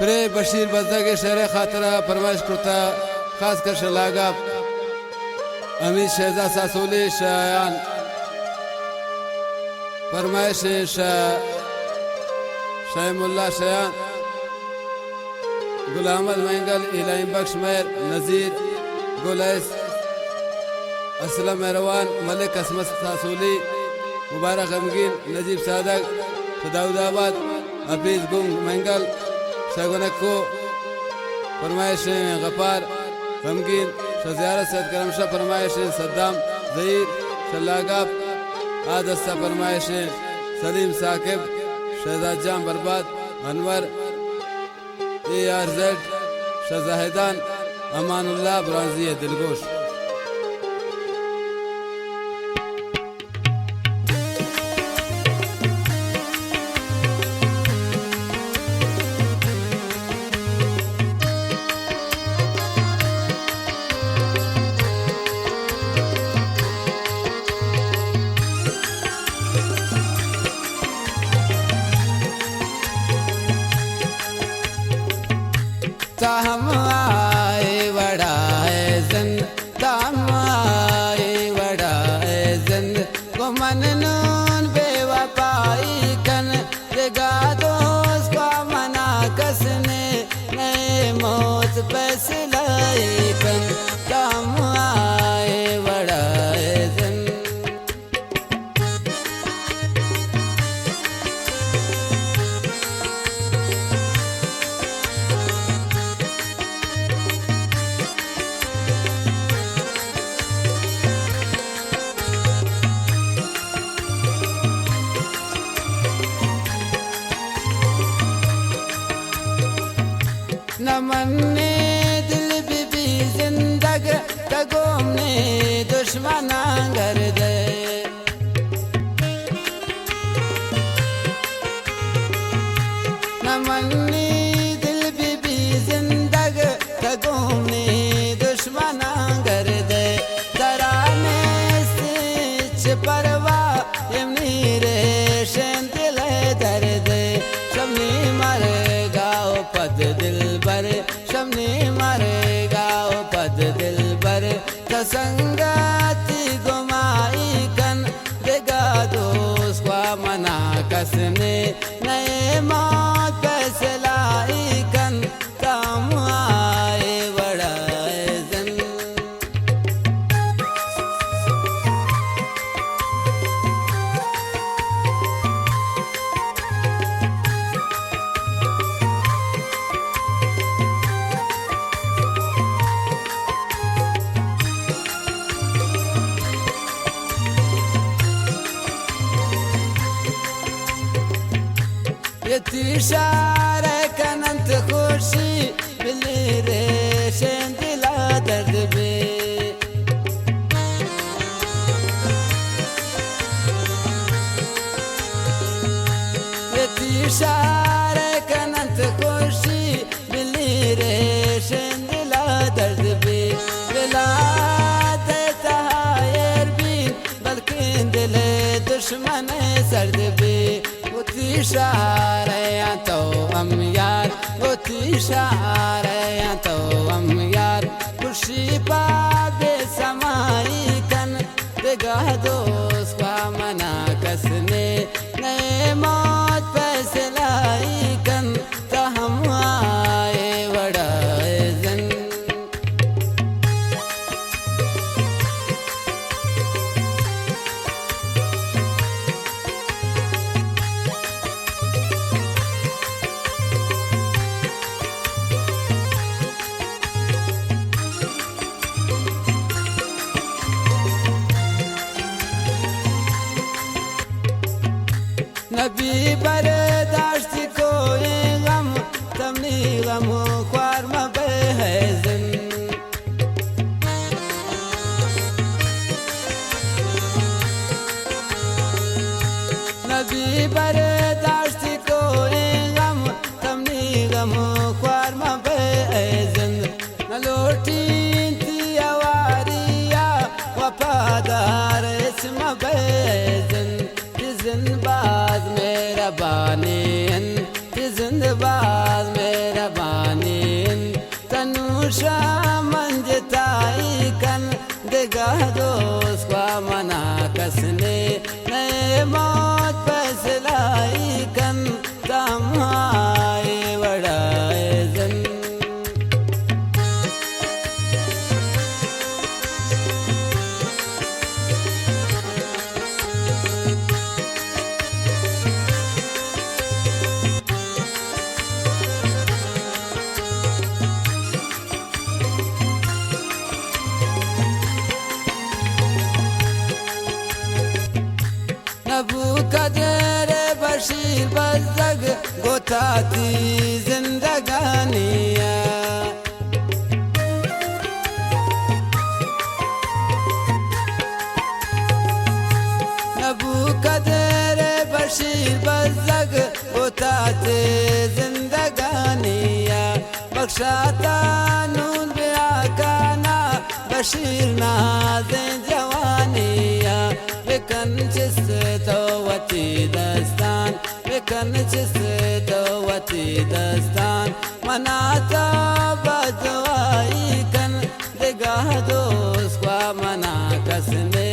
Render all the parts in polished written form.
pray Bashir बजदा के शहर खातरा फरमाइश करता खासकर शलागा अमीर शहजा सासोली शायान फरमाइश शाहमुल्ला शायान गुलाम महंगल इलाही बख्श मेहर नज़ीर गुलैस असलम मेहरवान मलिक असमत सासोली मुबारक गमगीन नजीब सादक सदाउदाबाद हफीज गुंग मंगल शगुनको फरमाइश गफार गमगीन शजियारत सैद करमशाह फरमाइश सद्दाम ज़हीर शलागाब आदस्ता फरमाइश सलीम साकिब शहजाद जाम बर्बाद अनवर ARZ शहजाहिदान अमानुल्लाह ब्रांजी दिलगोश हम आए बड़ाए जिंद हम आए बड़ाए जिंद को मन नून बेवफाई कन जगा दोस्त को मना कसने नए मौत फैसलाई कन हम आए बड़ाए जिंद न मन्ने दिल भी जिंदग तगोमने दुश्मना घर दे न मन्ने दिल भी जिंदग तगोमने दुश्मना घर दे तराने से परवा यमनी रे शें दिल दर्द शमनी मरेगा पद दिल बर शमनी मरेगा पद दिल बर कसंगति गुमाई कन देगा दोस्त का मना कसने नए मौत फैसलाई कन काम आए बड़ाए जन यतीशार कनंत खुशी मिली रे शें दिला दर्द बे यतीशार कनंत खुशी मिली रे शें दिला दर्द बे बिला देता यर भी बल्कि दिले दुश्मन सर्द बे इशारे तो हम यार वो इशारे तो हम यार खुशी पादे समाई कन देगा दोस्त का मना कसने नए मौत फैसलाई कन तो हम आए बड़ाए जन नबी बर्दाश्त कोई गम तमनी गम ख्वार मबे है जिन नबी बर्दाश्त कोई गम तमनी गम ख्वार मबे है जिन न लोटी थी अवारिया वफादार इसम बे जिन जिंदबाज मेरा बानी जिंदबाज मेरा कसने नए मौत फैसलाई कन तमाए वड़ाए जन नबूकदर बशीर बज़ग गोताती जिंदगानिया नबूकदर बशीर बज़ग गोताते जिंदगानिया बख्शाता नून बेआकाना बशीर नाज़े जवानिया बेकन जिस वती दस्तान बेकन जिस वती दस्तान मनाता बदवाई कन देगाह दोस्त का मना कसने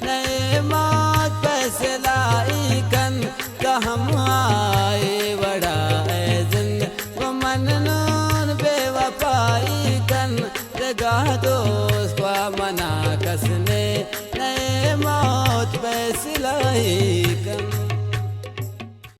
नए मौत फैसलाई कन कहम आए बड़ा जिंद वो मननून बेवफाई कन देगाह दोस्त का मना कसने नए मौत फैसलाई कन